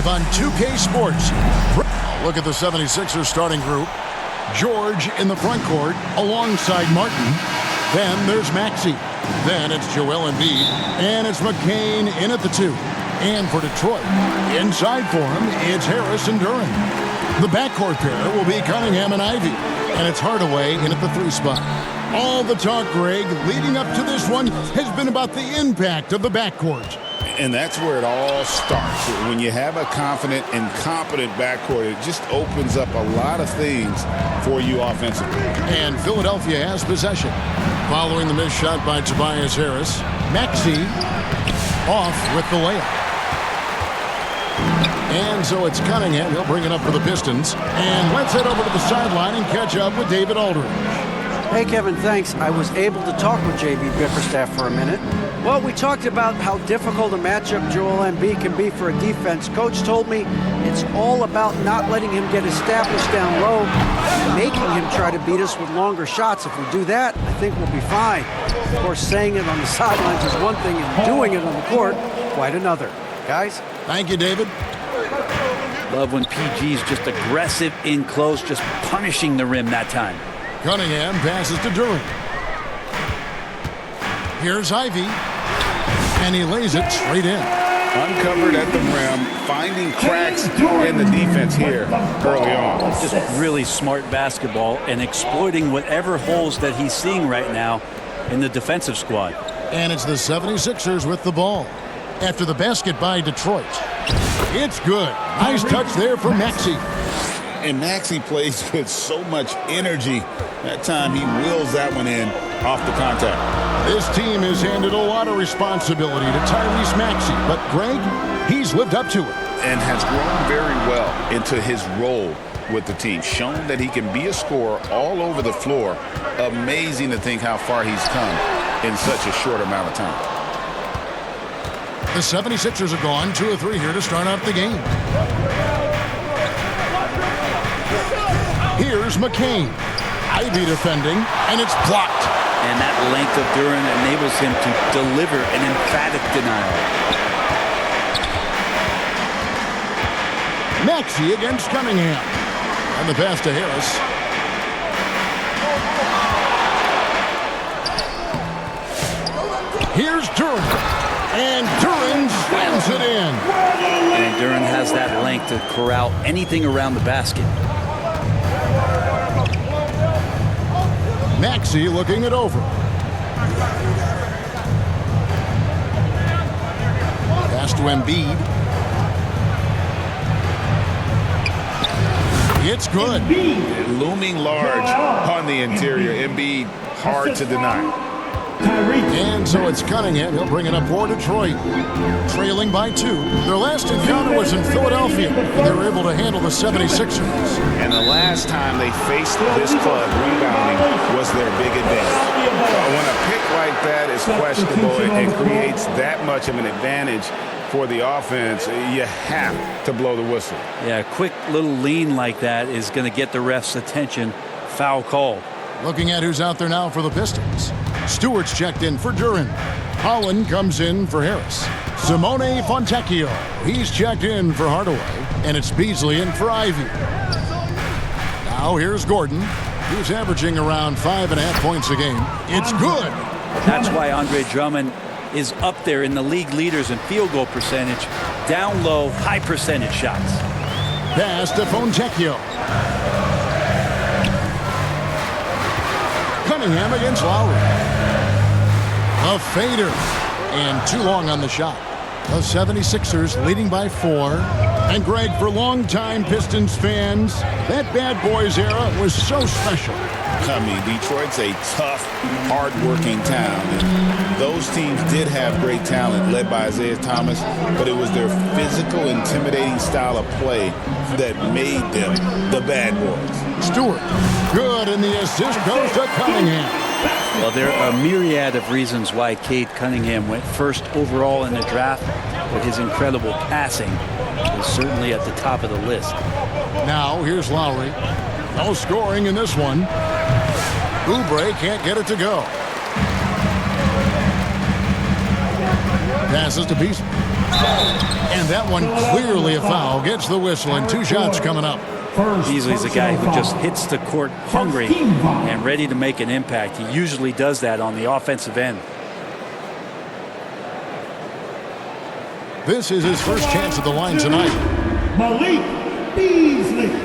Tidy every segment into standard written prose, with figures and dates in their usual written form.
live on 2K Sports. Look at the 76ers starting group. George in the front court alongside Martin. Then there's Maxey. Then it's Joel Embiid. And it's McCain in at the 2. And for Detroit, inside for him, it's Harris and Duran. The backcourt pair will be Cunningham and Ivy. And it's Hardaway in at the 3 spot. All the talk, Greg, leading up to this one has been about the impact of the backcourt. And that's where it all starts. When you have a confident and competent backcourt, it just opens up a lot of things for you offensively. And Philadelphia has possession. Following the missed shot by Tobias Harris, Maxey off with the layup. And so it's Cunningham. He'll bring it up for the Pistons. And let's head over to the sideline and catch up with David Aldridge. Hey, Kevin, thanks. I was able to talk with J.B. Bickerstaff for a minute. Well, we talked about how difficult a matchup Joel Embiid can be for a defense. Coach told me it's all about not letting him get established down low, making him try to beat us with longer shots. If we do that, I think we'll be fine. Of course, saying it on the sidelines is one thing, and doing it on the court, quite another. Guys? Thank you, David. Love when PG's just aggressive in close, just punishing the rim that time. Cunningham passes to Duran. Here's Ivy. And he lays it straight in. Uncovered at the rim, finding cracks in the defense here early on. Just really smart basketball and exploiting whatever holes that he's seeing right now in the defensive squad. And it's the 76ers with the ball. After the basket by Detroit. It's good. Nice touch there from Maxey. And Maxey plays with so much energy. That time he wheels that one in off the contact. This team has handed a lot of responsibility to Tyrese Maxey, but Greg, he's lived up to it. And has grown very well into his role with the team. Shown that he can be a scorer all over the floor. Amazing to think how far he's come in such a short amount of time. The 76ers are gone 2 of 3 here to start out the game. Here's McCain. Ivy defending, and it's blocked. And that length of Duran enables him to deliver an emphatic denial. Maxey against Cunningham. And the pass to Harris. Here's Duran. And Duran slams it in. And Duran has that length to corral anything around the basket. Maxey looking it over. Pass to Embiid. It's good. Looming large on the interior. Embiid, hard to deny. And so it's Cunningham. He'll bring it up for Detroit. Trailing by 2. Their last encounter was in Philadelphia. They were able to handle the 76ers. And the last time they faced this club rebounding was their big advantage. When a pick like that is questionable and creates that much of an advantage for the offense, you have to blow the whistle. Yeah, a quick little lean like that is going to get the ref's attention. Foul call. Looking at who's out there now for the Pistons. Stewart's checked in for Duran. Holland comes in for Harris. Simone Fontecchio, he's checked in for Hardaway. And it's Beasley in for Ivy. Now here's Gordon, who's averaging around 5.5 points a game. It's good. That's why Andre Drummond is up there in the league leaders in field goal percentage. Down low, high percentage shots. Pass to Fontecchio. Cunningham against Lowry. A fader. And too long on the shot. The 76ers leading by 4. And Greg, for longtime Pistons fans, that bad boys era was so special. I mean, Detroit's a tough, hard-working town. And those teams did have great talent led by Isaiah Thomas, but it was their physical, intimidating style of play that made them the bad boys. Stewart, good, and the assist goes to Cunningham. Well, there are a myriad of reasons why Cade Cunningham went first overall in the draft, but his incredible passing is certainly at the top of the list. Now, here's Lowry. No scoring in this one. Oubre can't get it to go. Passes to Beasley. And that one clearly a foul. Gets the whistle and 2 shots coming up. Beasley's a guy who just hits the court hungry and ready to make an impact. He usually does that on the offensive end. This is his first chance at the line tonight. Malik Beasley.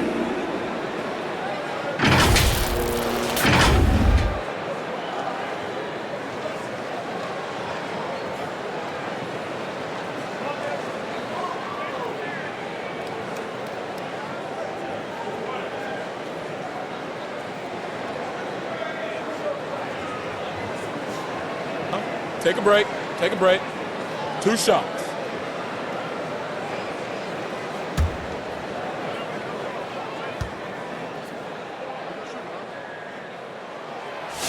Take a break. Take a break. 2 shots.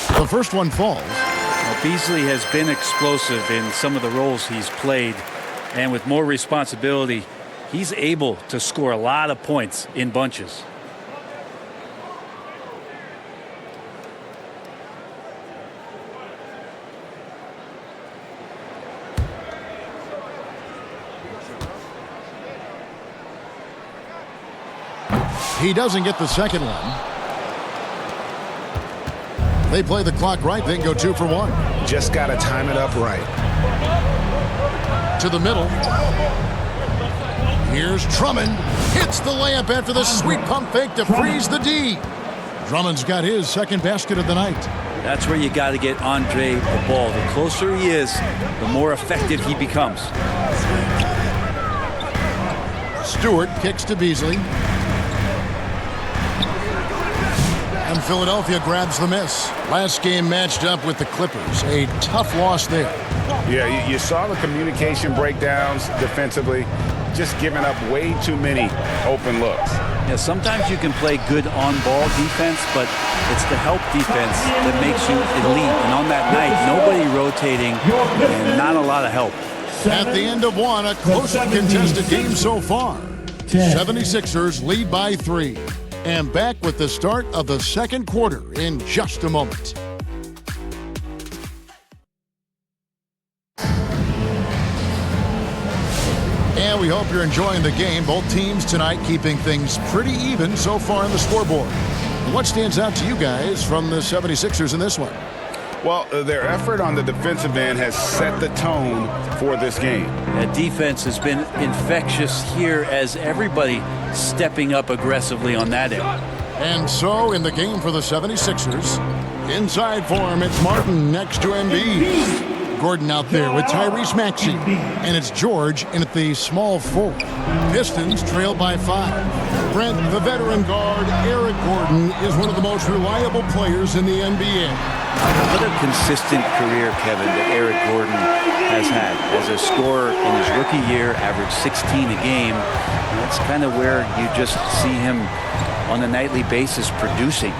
The first one falls. Well, Beasley has been explosive in some of the roles he's played, and with more responsibility, he's able to score a lot of points in bunches. He doesn't get the second one. They play the clock right, then go 2 for 1. Just got to time it up right. To the middle. Here's Drummond. Hits the layup after the sweet pump fake to freeze the D. Drummond's got his second basket of the night. That's where you got to get Andre the ball. The closer he is, the more effective he becomes. Stewart kicks to Beasley. And Philadelphia grabs the miss. Last game matched up with the Clippers. A tough loss there. Yeah, you saw the communication breakdowns defensively, just giving up way too many open looks. Yeah, sometimes you can play good on-ball defense, but it's the help defense that makes you elite. And on that night, nobody rotating and not a lot of help. At the end of one, a close and contested game so far. 76ers lead by 3. And back with the start of the second quarter in just a moment. And we hope you're enjoying the game. Both teams tonight keeping things pretty even so far on the scoreboard. What stands out to you guys from the 76ers in this one? Well, their effort on the defensive end has set the tone for this game. That defense has been infectious here as everybody stepping up aggressively on that end. And so in the game for the 76ers, inside for him, it's Martin next to Embiid. Gordon out there with Tyrese Maxey. And it's George in at the small forward. Pistons trail by 5. Brent, the veteran guard, Eric Gordon, is one of the most reliable players in the NBA. What a consistent career, Kevin, that Eric Gordon has had. As a scorer in his rookie year, averaged 16 a game. And that's kind of where you just see him on a nightly basis producing.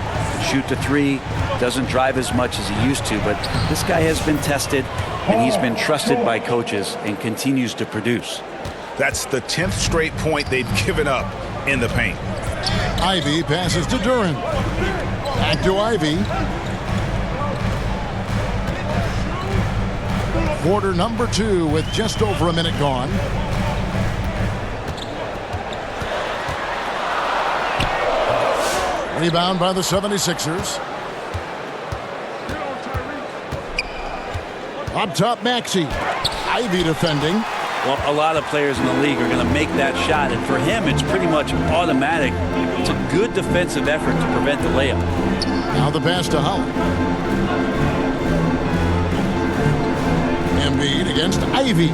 Shoot the 3, doesn't drive as much as he used to, but this guy has been tested, and he's been trusted by coaches and continues to produce. That's the 10th straight point they've given up in the paint. Ivy passes to Duran. Back to Ivy. Quarter number 2 with just over a minute gone. Rebound by the 76ers. Up top, Maxey. Ivy defending. Well, a lot of players in the league are going to make that shot, and for him, it's pretty much automatic. It's a good defensive effort to prevent the layup. Now the pass to Holland. Embiid against Ivy.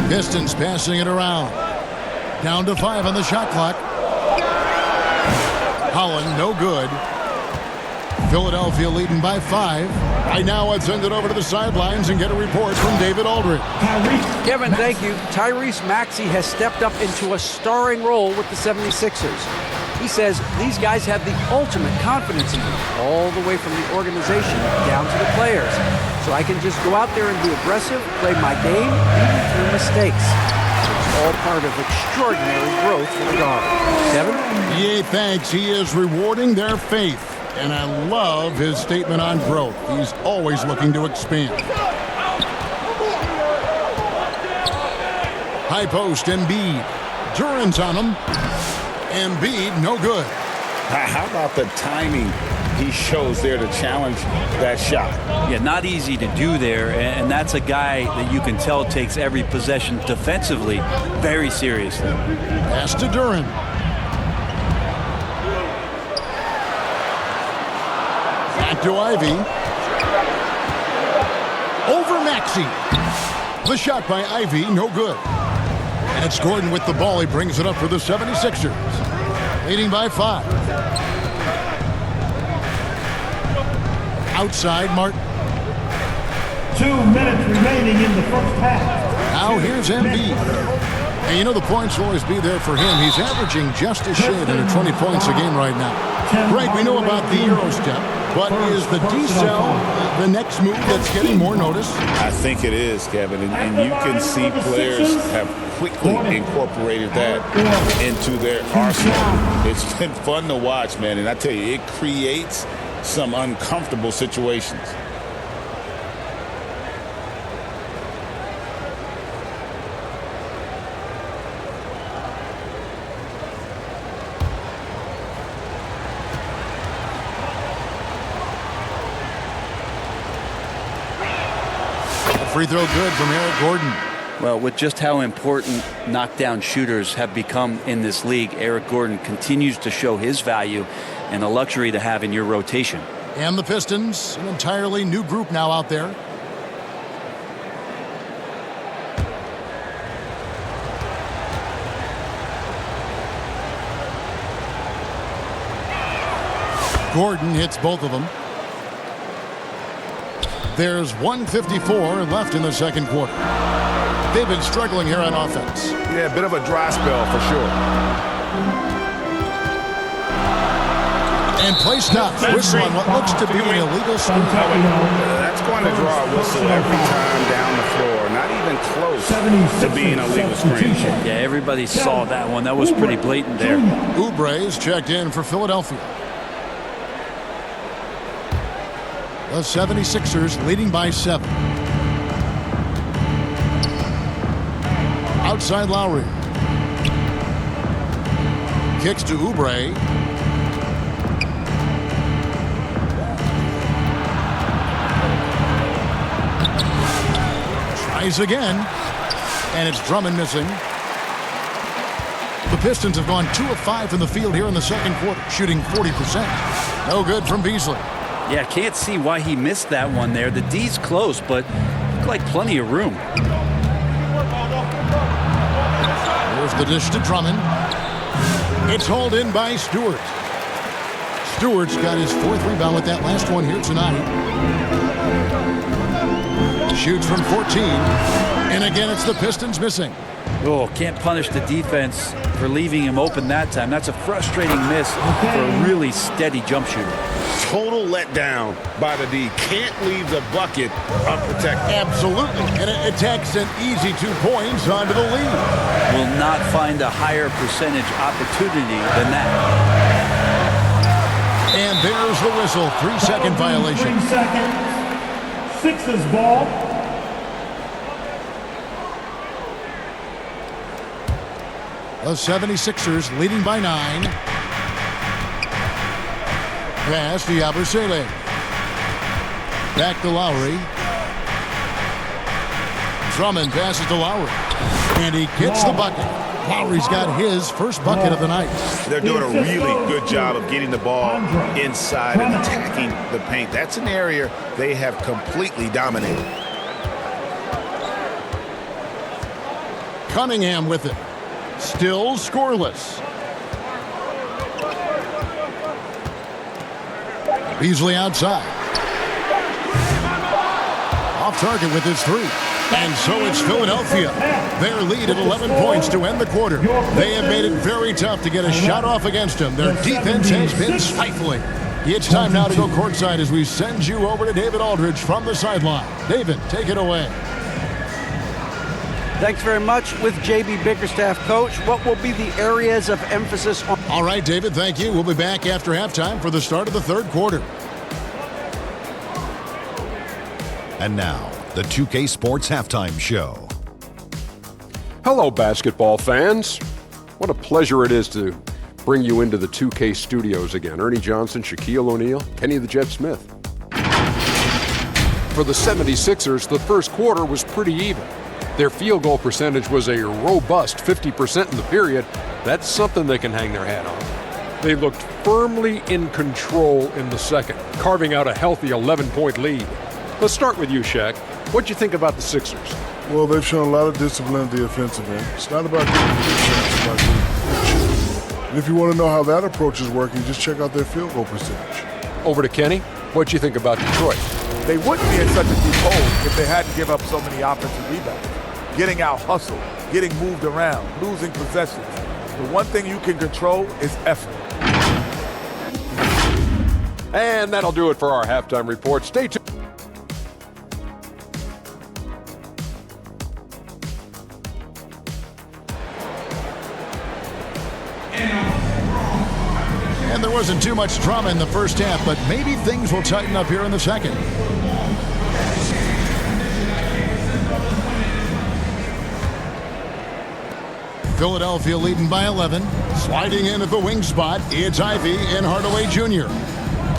Pistons passing it around. Down to 5 on the shot clock. Holland, no good. Philadelphia leading by 5. Right now, let's send it over to the sidelines and get a report from David Aldridge. Kevin, thank you. Tyrese Maxey has stepped up into a starring role with the 76ers. He says these guys have the ultimate confidence in him, all the way from the organization down to the players. So I can just go out there and be aggressive, play my game, even through mistakes. It's all part of extraordinary growth for the guard. Kevin? Yeah, thanks. He is rewarding their faith. And I love his statement on growth. He's always looking to expand. High post, Embiid. Duran's on him. Embiid, no good. How about the timing he shows there to challenge that shot? Yeah, not easy to do there, and that's a guy that you can tell takes every possession defensively very seriously. Pass to Duran. Back to Ivy. Over Maxey. The shot by Ivy, no good. And it's Gordon with the ball. He brings it up for the 76ers. Leading by 5. Outside Martin. 2 minutes remaining in the first half. Now here's Embiid. And you know the points will always be there for him. He's averaging just a shade under 20 points a game right now. Greg, we know about the Euro step, but is the D-cell the next move that's getting more notice? I think it is, Kevin, and you can see players have quickly incorporated that into their arsenal. It's been fun to watch, man, and I tell you, it creates some uncomfortable situations. Free throw good from Eric Gordon. Well, with just how important knockdown shooters have become in this league, Eric Gordon continues to show his value and a luxury to have in your rotation. And the Pistons, an entirely new group now out there. Gordon hits both of them. There's 1:54 left in the second quarter. They've been struggling here on offense. Yeah, a bit of a dry spell for sure. And play stops. Whistle on what looks to be an illegal screen. That's going to draw a whistle every time down the floor. Not even close to being a legal screen. Yeah, everybody saw that one. That was pretty blatant there. Oubre's checked in for Philadelphia. The 76ers leading by 7. Outside Lowry. Kicks to Oubre. Tries again. And it's Drummond missing. The Pistons have gone 2 of 5 from the field here in the second quarter, shooting 40%. No good from Beasley. Yeah, can't see why he missed that one there. The D's close, but looked like plenty of room. Here's the dish to Drummond. It's hauled in by Stewart. Stewart's got his 4th rebound with that last one here tonight. Shoots from 14. And again, it's the Pistons missing. Oh, can't punish the defense for leaving him open that time. That's a frustrating miss for a really steady jump shooter. Total letdown by the D. Can't leave the bucket unprotected. Absolutely. And it takes an easy 2 points onto the lead. Will not find a higher percentage opportunity than that. And there's the whistle. 3-second violation. 3 seconds. Sixers ball. The 76ers leading by 9. Pass to Yabusele. Back to Lowry. Drummond passes to Lowry. And he gets the bucket. Lowry's got his first bucket of the night. They're doing a really good job of getting the ball inside and attacking the paint. That's an area they have completely dominated. Cunningham with it. Still scoreless. Beasley outside. Off target with his 3. And so it's Philadelphia. Their lead at 11 points to end the quarter. They have made it very tough to get a shot off against them. Their defense has been stifling. It's time now to go courtside as we send you over to David Aldridge from the sideline. David, take it away. Thanks very much. With J.B. Bickerstaff, Coach, what will be the areas of emphasis on? All right, David, thank you. We'll be back after halftime for the start of the third quarter. And now, the 2K Sports Halftime Show. Hello, basketball fans. What a pleasure it is to bring you into the 2K studios again. Ernie Johnson, Shaquille O'Neal, Kenny the Jet Smith. For the 76ers, the first quarter was pretty even. Their field goal percentage was a robust 50% in the period. That's something they can hang their hat on. They looked firmly in control in the second, carving out a healthy 11-point lead. Let's start with you, Shaq. What'd you think about the Sixers? Well, they've shown a lot of discipline at the offensive end. It's not about getting the shots, it's about getting the shooting. And if you want to know how that approach is working, just check out their field goal percentage. Over to Kenny. What'd you think about Detroit? They wouldn't be in such a deep hole if they hadn't give up so many offensive rebounds. Getting out hustled, getting moved around, losing possessions. The one thing you can control is effort. And that'll do it for our halftime report. Stay tuned. And there wasn't too much drama in the first half, but maybe things will tighten up here in the second. Philadelphia leading by 11. Sliding in at the wing spot, it's Ivy and Hardaway Jr.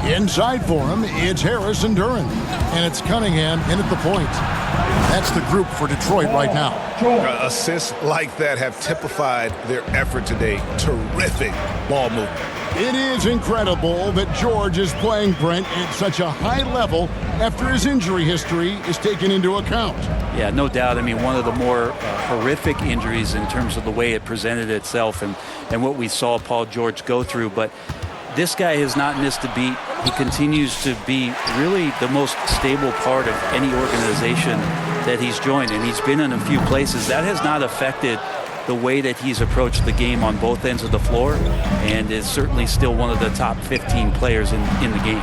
Inside for him, it's Harris and Duran. And it's Cunningham in at the point. That's the group for Detroit right now. Assists like that have typified their effort today. Terrific ball movement. It is incredible that George is playing Brent at such a high level after his injury history is taken into account. Yeah, no doubt. I mean, one of the more horrific injuries in terms of the way it presented itself and what we saw Paul George go through. But this guy has not missed a beat. He continues to be really the most stable part of any organization that he's joined. And he's been in a few places. That has not affected the way that he's approached the game on both ends of the floor, and is certainly still one of the top 15 players in the game.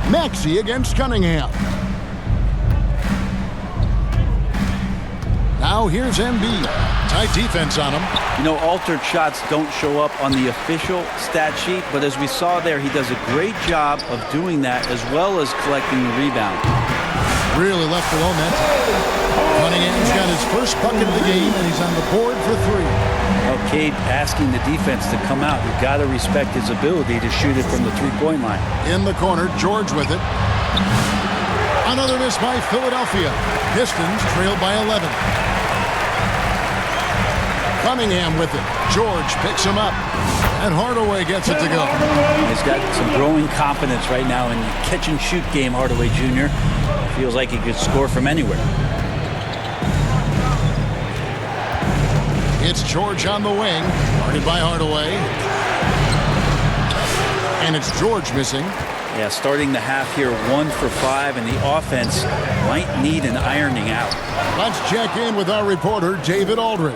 Maxey against Cunningham. Now here's Embiid. Tight defense on him. You know, altered shots don't show up on the official stat sheet, but as we saw there, he does a great job of doing that as well as collecting the rebound. Really left below net. Cunningham's got his first bucket of the game, and he's on the board for three. Well, Cade asking the defense to come out. You've got to respect his ability to shoot it from the three-point line. In the corner, George with it. Another miss by Philadelphia. Pistons trailed by 11. Cunningham with it. George picks him up. And Hardaway gets it to go. He's got some growing confidence right now in the catch-and-shoot game, Hardaway Jr. Feels like he could score from anywhere. It's George on the wing. Guarded by Hardaway. And it's George missing. Yeah, starting the half here 1 for 5, and the offense might need an ironing out. Let's check in with our reporter, David Aldridge.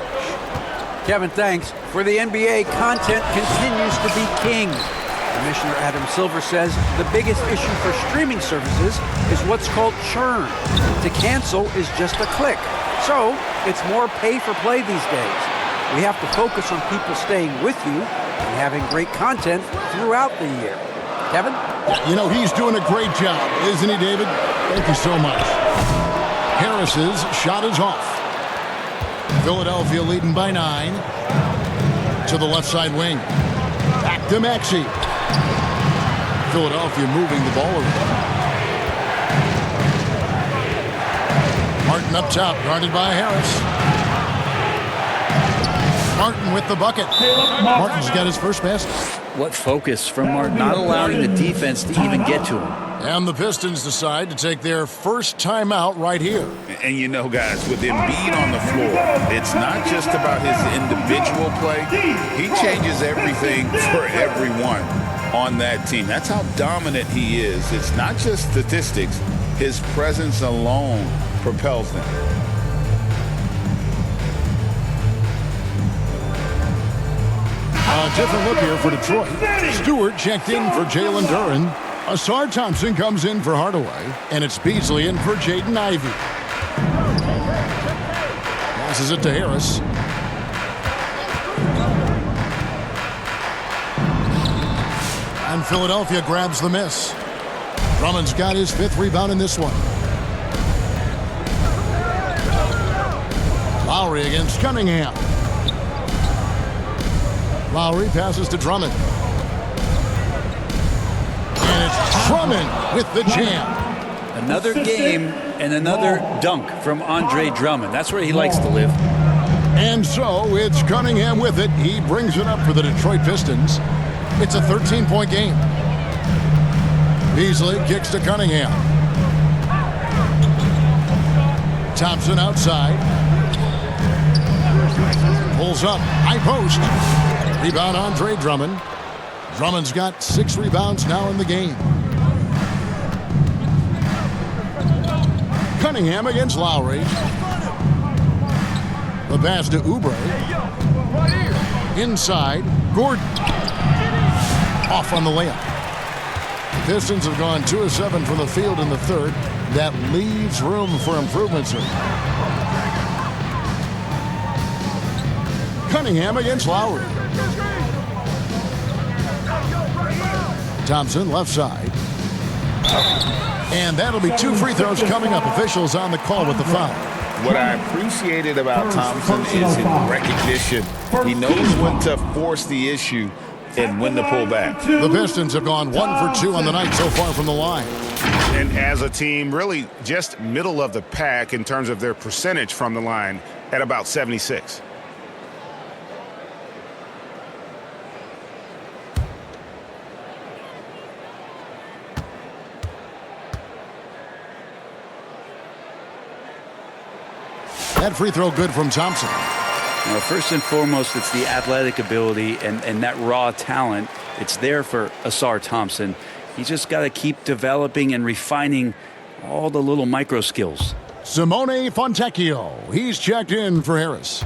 Kevin, thanks. For the NBA, content continues to be king. Commissioner Adam Silver says the biggest issue for streaming services is what's called churn. To cancel is just a click. So it's more pay for play these days. We have to focus on people staying with you and having great content throughout the year. Kevin? You know, he's doing a great job, isn't he, David? Thank you so much. Harris's shot is off. Philadelphia leading by 9. To the left side wing. Back to Maxey. Philadelphia moving the ball around. Martin up top, guarded by Harris. Martin with the bucket. Martin's got his first basket. What focus from Martin, not allowing the defense to even get to him. And the Pistons decide to take their first timeout right here. And you know, guys, with Embiid on the floor, it's not just about his individual play. He changes everything for everyone on that team. That's how dominant he is. It's not just statistics. His presence alone propels them. A different look here for Detroit. Stewart checked in for Jalen Duran. Asar Thompson comes in for Hardaway. And it's Beasley in for Jaden Ivey. Passes it to Harris. And Philadelphia grabs the miss. Drummond's got his 5th rebound in this one. Lowry against Cunningham. Lowry passes to Drummond. And it's Drummond with the jam. Another game and another dunk from Andre Drummond. That's where he likes to live. And so it's Cunningham with it. He brings it up for the Detroit Pistons. It's a 13-point game. Beasley kicks to Cunningham. Thompson outside. Pulls up. High post. Rebound Andre Drummond. Drummond's got 6 rebounds now in the game. Cunningham against Lowry. The pass to Oubre. Inside. Gordon. Off on the layup. The Pistons have gone 2 of 7 from the field in the third. That leaves room for improvements here. Cunningham against Lowry. Thompson left side. And that'll be 2 free throws coming up. Officials on the call with the foul. What I appreciated about Thompson is his recognition. He knows when to force the issue and when to pull back. The Pistons have gone 1 for 2 on the night so far from the line. And as a team, really just middle of the pack in terms of their percentage from the line at about 76. That free throw good from Thompson. Now, first and foremost, it's the athletic ability and that raw talent. It's there for Asar Thompson. He's just got to keep developing and refining all the little micro skills. Simone Fontecchio. He's checked in for Harris.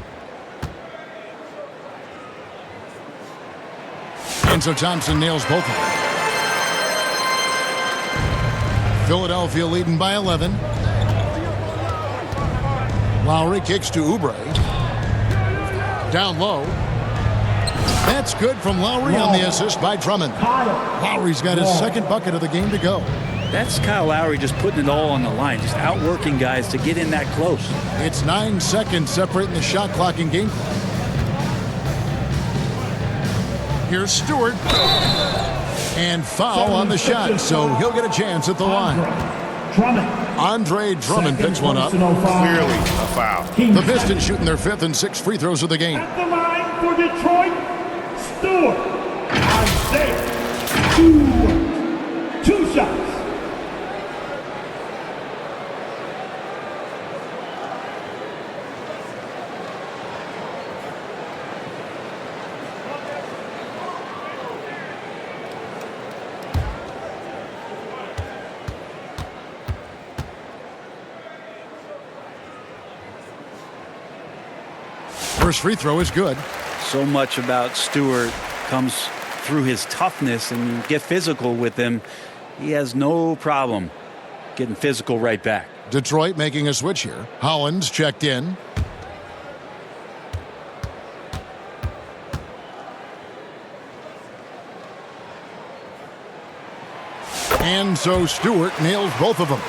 And so Thompson nails both of them. Philadelphia leading by 11. Lowry kicks to Oubre. Down low. That's good from Lowry on the assist by Drummond. Lowry's got his second bucket of the game to go. That's Kyle Lowry just putting it all on the line, just outworking guys to get in that close. It's 9 seconds separating the shot clock and game clock. Here's Stewart. And foul on the shot, so he'll get a chance at the line. Andre Drummond picks one up. Clearly a foul. The Pistons shooting their 5th and 6th free throws of the game. At the line for Detroit, Stewart. Isaiah. 2 shots. First free throw is good. So much about Stewart comes through his toughness, and you get physical with him. He has no problem getting physical right back. Detroit making a switch here. Hollins checked in. And so Stewart nails both of them.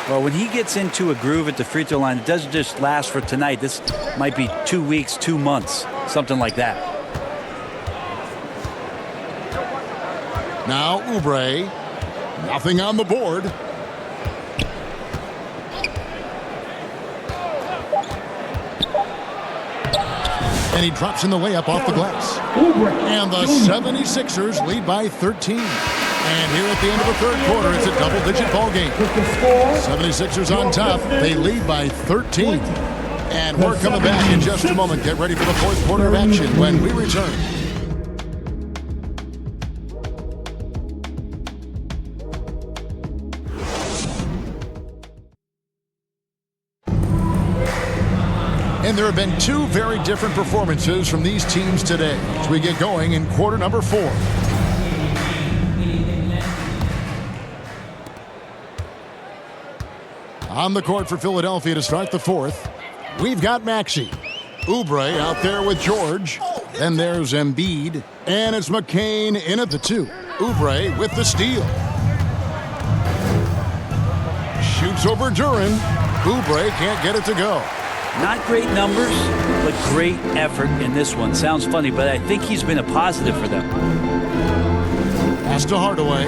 Well, when he gets into a groove at the free throw line, it doesn't just last for tonight. This might be 2 weeks, 2 months, something like that. Now Oubre. Nothing on the board. And he drops in the layup off the glass. And the 76ers lead by 13. And here at the end of the third quarter, it's a double-digit ball game. 76ers on top. They lead by 13. And we're coming back in just a moment. Get ready for the fourth quarter of action when we return. And there have been 2 very different performances from these teams today as we get going in quarter number 4. On the court for Philadelphia to start the fourth, we've got Maxey. Oubre out there with George. Then there's Embiid. And it's McCain in at the 2. Oubre with the steal. Shoots over Duran. Oubre can't get it to go. Not great numbers, but great effort in this one. Sounds funny, but I think he's been a positive for them. Pass to Hardaway.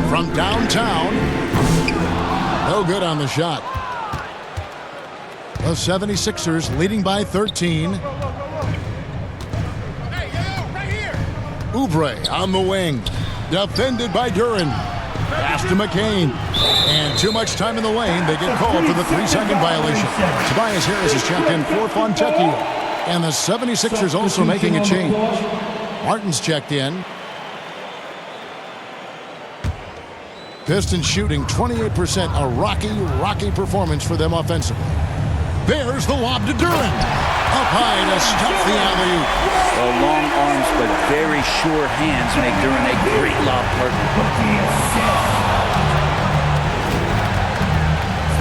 From downtown. No good on the shot. The 76ers leading by 13. Oubre on the wing. Defended by Duran. Pass to McCain. And too much time in the lane. They get called for the 3-second violation. Tobias Harris is checked in for Fontecchio. And the 76ers also making a change. Martin's checked in. Pistons shooting 28%. A rocky performance for them offensively. There's the lob to Duran. Up high to stuff the alley-oop. Well, long arms but very sure hands make Duran a great lob partner.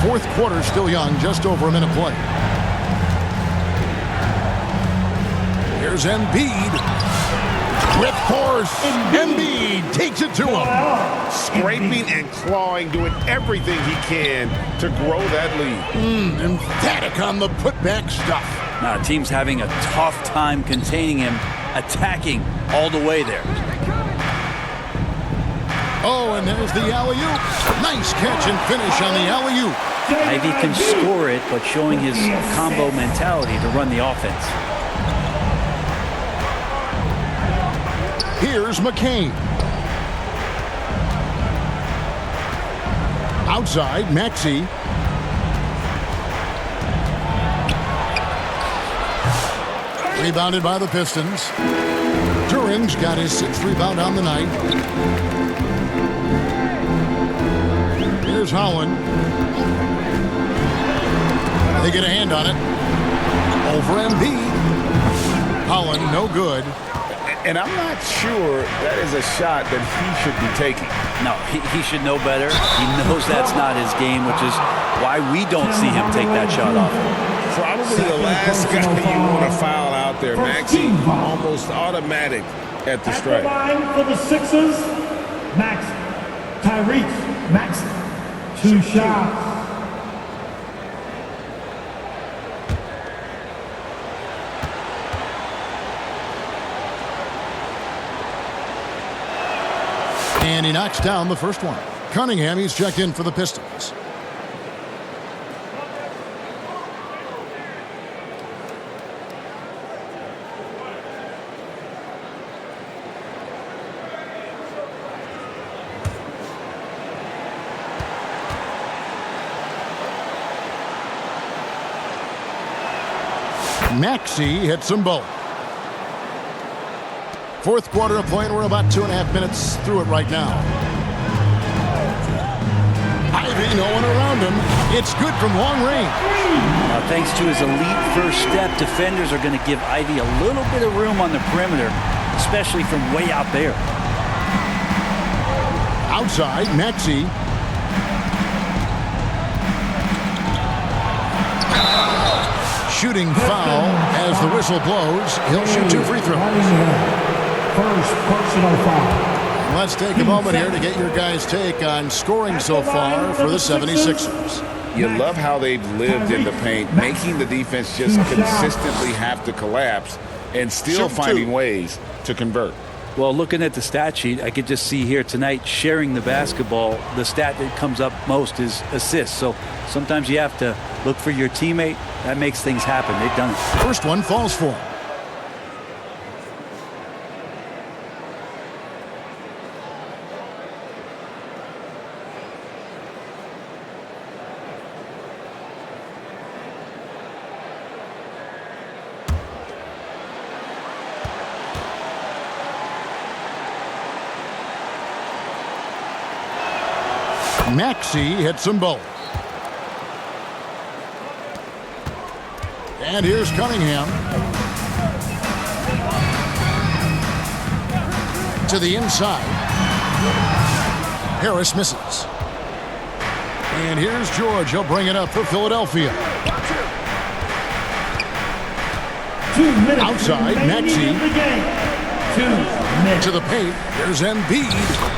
Fourth quarter still young, just over a minute play. Here's Embiid. With force, Embiid takes it to him. Scraping and clawing, doing everything he can to grow that lead. Emphatic on the putback stuff. Now, team's having a tough time containing him, attacking all the way there. Oh, and there's the alley-oop. Nice catch and finish on the alley-oop. Ivy can score it, but showing his combo mentality to run the offense. Here's McCain. Outside, Maxey. Rebounded by the Pistons. Duran's got his 6th rebound on the night. Here's Holland. They get a hand on it. Over Embiid. Holland, no good. And I'm not sure that is a shot that he should be taking. No, he should know better. He knows that's not his game, which is why we don't see him take that shot off. Probably the last guy you want to foul out there. Maxey almost automatic at the strike. At the line for the Sixers, Tyrese Maxey. 2 shots. And he knocks down the first one. Cunningham, he's checked in for the Pistons. Maxey hits them both. Fourth quarter of play, and we're about 2.5 minutes through it right now. Ivy, no one around him. It's good from long range. Now, thanks to his elite first step, defenders are going to give Ivy a little bit of room on the perimeter, especially from way out there. Outside, Maxey. Shooting foul as the whistle blows. He'll shoot 2 free throws. First personal foul. Let's take a moment here to get your guys' take on scoring so far for the 76ers. You love how they've lived in the paint, making the defense just consistently have to collapse and still finding ways to convert. Well, looking at the stat sheet, I could just see here tonight sharing the basketball. The stat that comes up most is assists. So sometimes you have to look for your teammate. That makes things happen. They've done it. First one falls for him. Maxey hits them both. And here's Cunningham. To the inside. Harris misses. And here's George. He'll bring it up for Philadelphia. 2 minutes outside, Maxey. 2 minutes. To the paint. There's Embiid.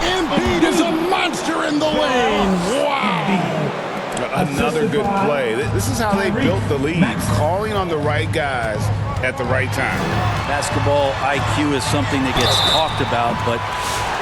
Embiid is a monster in the lane. Wow. another good play. This is how they built the lead, calling on the right guys at the right time. Basketball IQ is something that gets talked about, but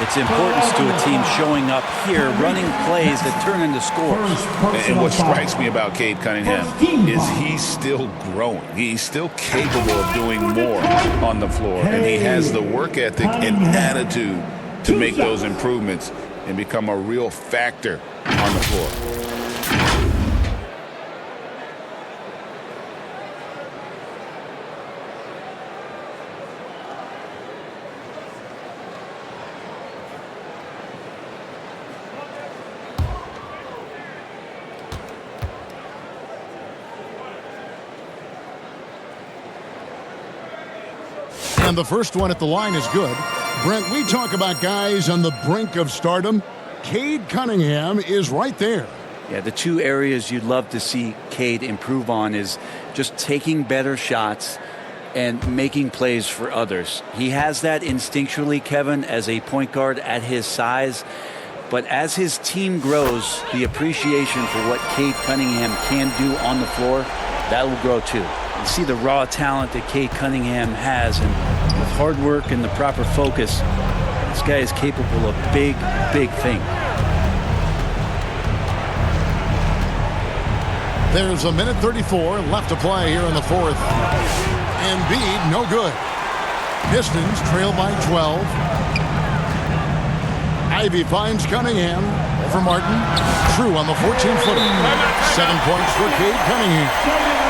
its importance to a team showing up here, running plays that turn into scores. And what strikes me about Cade Cunningham is he's still growing. He's still capable of doing more on the floor, and he has the work ethic and attitude to make those improvements and become a real factor on the floor. And the first one at the line is good. Brent, we talk about guys on the brink of stardom. Cade Cunningham is right there. Yeah, the two areas you'd love to see Cade improve on is just taking better shots and making plays for others. He has that instinctually, Kevin, as a point guard at his size. But as his team grows, the appreciation for what Cade Cunningham can do on the floor, that will grow too. You see the raw talent that Cade Cunningham has, and with hard work and the proper focus, this guy is capable of big, big things. There's a minute 34 left to play here in the fourth. Embiid, no good. Pistons trail by 12. Ivy finds Cunningham over Martin. True on the 14-footer. 7 points for Cade Cunningham.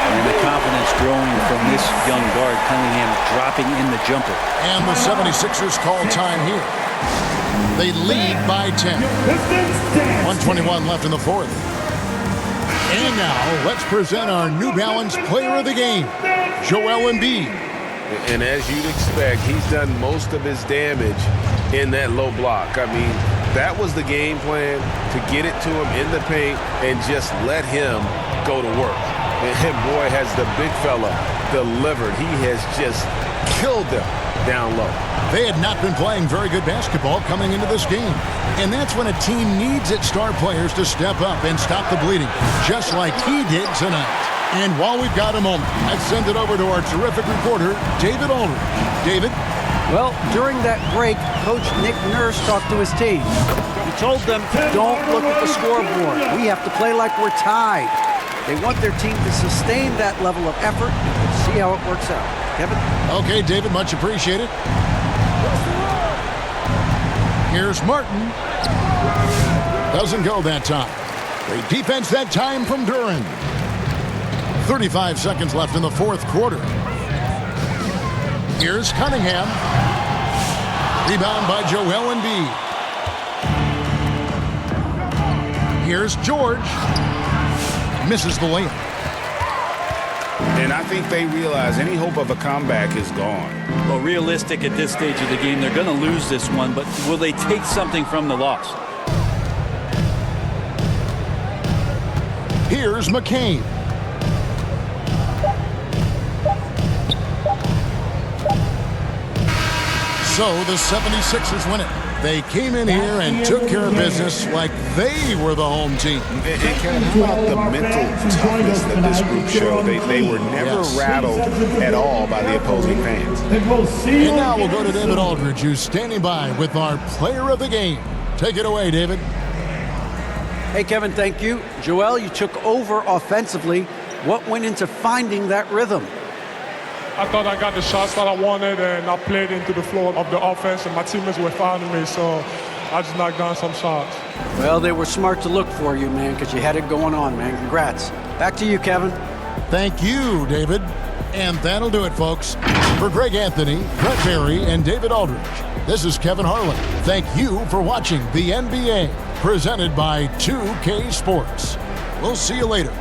And the confidence growing from this young guard, Cunningham dropping in the jumper. And the 76ers call time here. They lead by 10. 1:21 left in the fourth. And now, let's present our New Balance Player of the Game, Joel Embiid. And as you'd expect, he's done most of his damage in that low block. I mean, that was the game plan, to get it to him in the paint and just let him go to work. And boy, has the big fella delivered. He has just killed them down low. They had not been playing very good basketball coming into this game. And that's when a team needs its star players to step up and stop the bleeding, just like he did tonight. And while we've got a moment, let's send it over to our terrific reporter, David Aldridge. David? Well, during that break, Coach Nick Nurse talked to his team. He told them, don't look at the scoreboard. We have to play like we're tied. They want their team to sustain that level of effort and see how it works out. Kevin? Okay, David, much appreciated. Here's Martin. Doesn't go that time. Great defense that time from Duran. 35 seconds left in the fourth quarter. Here's Cunningham. Rebound by Joel Embiid. Here's George. Misses the layup. And I think they realize any hope of a comeback is gone. Well, realistic at this stage of the game, they're going to lose this one, but will they take something from the loss? Here's McCain. So the 76ers win it. They came in here and took care of business like they were the home team. And Kevin, how about the mental toughness that this group showed? They were never rattled at all by the opposing fans. And now we'll go to David Aldridge, who's standing by with our player of the game. Take it away, David. Hey, Kevin, thank you. Joel, you took over offensively. What went into finding that rhythm? I thought I got the shots that I wanted, and I played into the flow of the offense, and my teammates were fouling me, so I just knocked down some shots. Well, they were smart to look for you, man, because you had it going on, man. Congrats. Back to you, Kevin. Thank you, David. And that'll do it, folks. For Greg Anthony, Brett Berry, and David Aldridge, this is Kevin Harlan. Thank you for watching the NBA, presented by 2K Sports. We'll see you later.